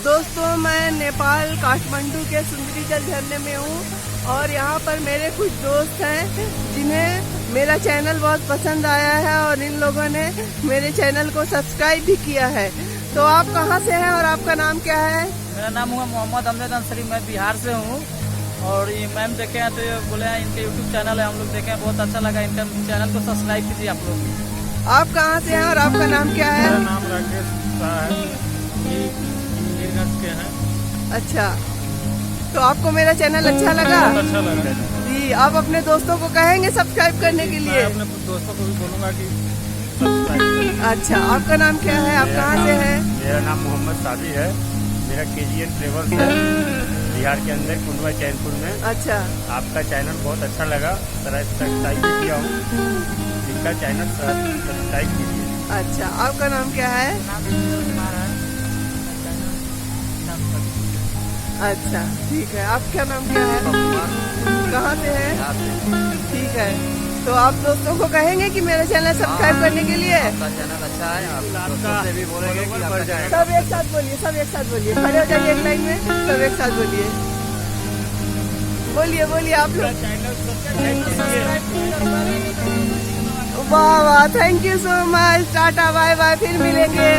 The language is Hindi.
दोस्तों, मैं नेपाल काठमांडू के सुंदरीजल झरने में हूँ और यहाँ पर मेरे कुछ दोस्त हैं जिन्हें मेरा चैनल बहुत पसंद आया है और इन लोगों ने मेरे चैनल को सब्सक्राइब भी किया है। तो आप कहाँ से हैं और आपका नाम क्या है? मेरा नाम हुआ मोहम्मद अमजद अंसरी, मैं बिहार से हूँ। और ये मैम देखे हैं तो ये बोले हैं इनके यूट्यूब चैनल है, हम लोग देखे हैं, बहुत अच्छा लगा। इनका चैनल को सब्सक्राइब कीजिए आप लोग। आप कहाँ से हैं और आपका नाम क्या है? मेरा नाम राकेश शाह है, ये मीरगंज के हैं। अच्छा, तो आपको मेरा चैनल अच्छा लगा? बहुत अच्छा लगा जी, आप अपने दोस्तों को कहेंगे सब्सक्राइब करने के लिए? मैं अपने दोस्तों को भी बोलूँगा कि सब्सक्राइब करें। अच्छा, आपका नाम क्या है? आप कहाँ से हैं? मेरा नाम मोहम्मद साबिर है। मेरा KGN ट्रेवल्स है, बिहार के अंदर कुंडवा चैनपुर में। अच्छा, आपका चैनल बहुत अच्छा लगा, सब्सक्राइब भी किया हूँ। इनका चैनल सब्सक्राइब कीजिए। अच्छा, आपका नाम क्या है? अच्छा, ठीक है। आपका नाम क्या है? कहाँ से है? ठीक है, तो आप दोस्तों को कहेंगे कि मेरा चैनल सब्सक्राइब करने के लिए? आपका चैनल अच्छा है, आप दोस्तों से भी बोलेंगे कि आपका चैनल सब एक साथ बोलिए, सब एक साथ बोलिए, खड़े हो जाइए एक लाइन में, सब एक साथ बोलिए। बोलिए बोलिए आप लोग। वाह वाह, thank you so much. Tata bye bye, फिर मिलेंगे।